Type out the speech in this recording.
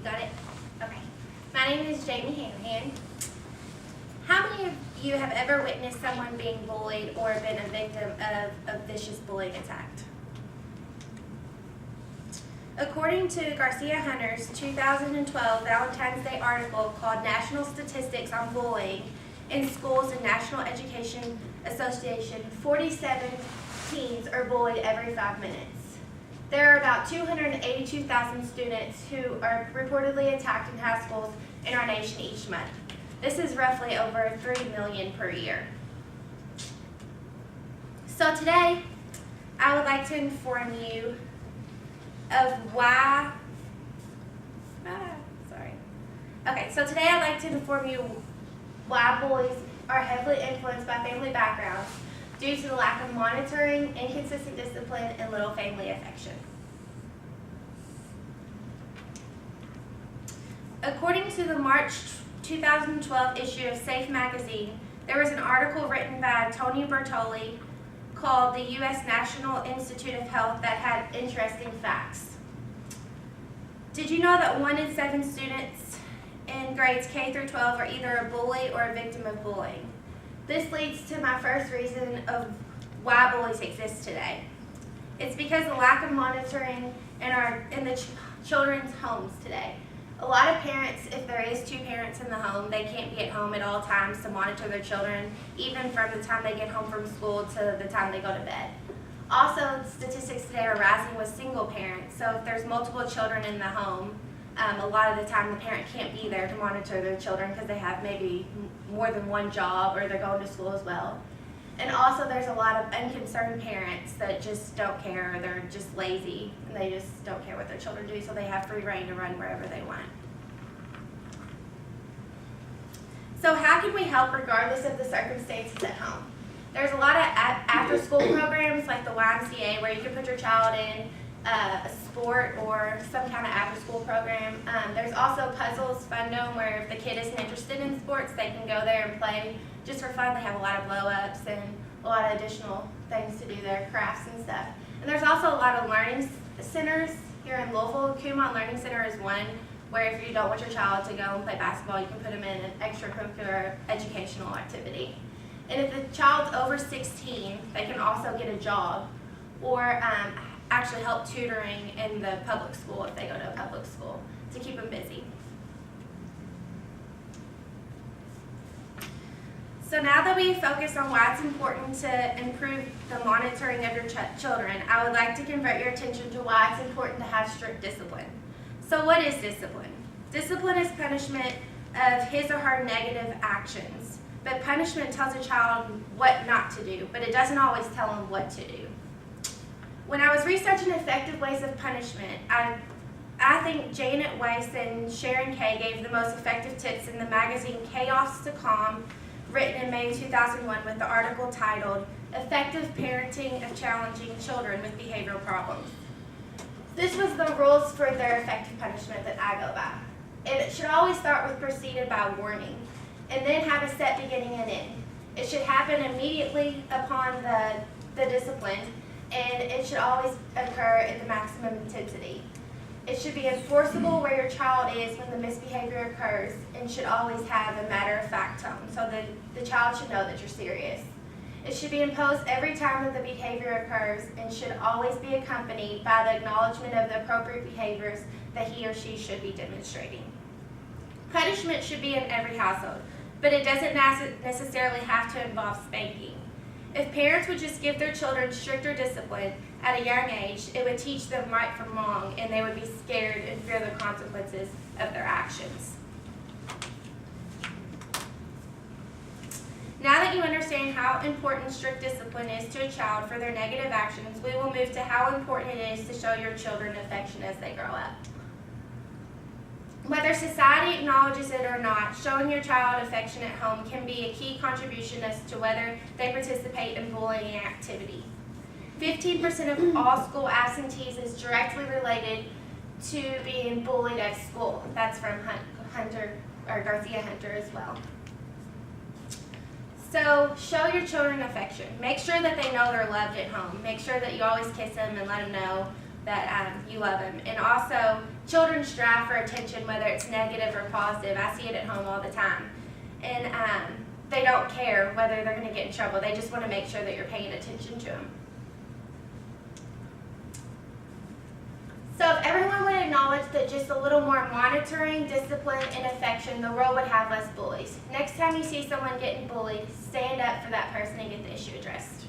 Got it? Okay. My name is Jamie Hanrahan. How many of you have ever witnessed someone being bullied or been a victim of a vicious bullying attack? According to Garcia Hunter's 2012 Valentine's Day article called National Statistics on Bullying in Schools and National Education Association, 47 teens are bullied every 5 minutes. There are about 282,000 students who are reportedly attacked in high schools in our nation each month. This is roughly over 3 million per year. So today, I would like to inform you of why, so today I'd like to inform you why bullies are heavily influenced by family backgrounds due to the lack of monitoring, inconsistent discipline, and little family affection. According to the March 2012 issue of Safe magazine, there was an article written by Tony Bertoli called the U.S. National Institute of Health that had interesting facts. Did you know that 1 in 7 students in grades K through 12 are either a bully or a victim of bullying? This leads to my first reason of why bullies exist today. It's because of the lack of monitoring in the children's homes today. A lot of parents, if there is 2 parents in the home, they can't be at home at all times to monitor their children, even from the time they get home from school to the time they go to bed. Also, statistics today are rising with single parents, so if there's multiple children in the home, a lot of the time the parent can't be there to monitor their children because they have maybe more than one job or they're going to school as well. And also there's a lot of unconcerned parents that just don't care, or they're just lazy and they just don't care what their children do, so they have free reign to run wherever they want. So how can we help regardless of the circumstances at home? There's a lot of after-school programs like the YMCA where you can put your child in a sport or some kind of after-school program. There's also Puzzles Fun Dome where if the kid isn't interested in sports, they can go there and play just for fun. They have a lot of blow-ups and a lot of additional things to do there, crafts and stuff. And there's also a lot of learning centers here in Louisville. Kumon Learning Center is one where if you don't want your child to go and play basketball, you can put them in an extracurricular educational activity. And if the child's over 16, they can also get a job or actually help tutoring in the public school if they go to a public school to keep them busy. So now that we've focused on why it's important to improve the monitoring of your children, I would like to convert your attention to why it's important to have strict discipline. So what is discipline? Discipline is punishment of his or her negative actions. But punishment tells a child what not to do, but it doesn't always tell them what to do. When I was researching effective ways of punishment, I think Janet Weiss and Sharon Kay gave the most effective tips in the magazine Chaos to Calm, written in May 2001 with the article titled Effective Parenting of Challenging Children with Behavioral Problems. This was the rules for their effective punishment that I go by. It should always start with preceded by warning, and then have a set beginning and end. It should happen immediately upon the discipline, and it should always occur at the maximum intensity. It should be enforceable where your child is when the misbehavior occurs, and should always have a matter-of-fact tone, so that the child should know that you're serious. It should be imposed every time that the behavior occurs, and should always be accompanied by the acknowledgement of the appropriate behaviors that he or she should be demonstrating. Punishment should be in every household, but it doesn't necessarily have to involve spanking. If parents would just give their children stricter discipline at a young age, it would teach them right from wrong, and they would be scared and fear the consequences of their actions. Now that you understand how important strict discipline is to a child for their negative actions, we will move to how important it is to show your children affection as they grow up. Whether society acknowledges it or not, showing your child affection at home can be a key contribution as to whether they participate in bullying activity. 15% of all school absentees is directly related to being bullied at school. That's from Garcia Hunter as well. So show your children affection. Make sure that they know they're loved at home. Make sure that you always kiss them and let them know that you love them. And also, children strive for attention, whether it's negative or positive. I see it at home all the time. And they don't care whether they're going to get in trouble. They just want to make sure that you're paying attention to them. So if everyone would acknowledge that just a little more monitoring, discipline, and affection, the world would have less bullies. Next time you see someone getting bullied, stand up for that person and get the issue addressed.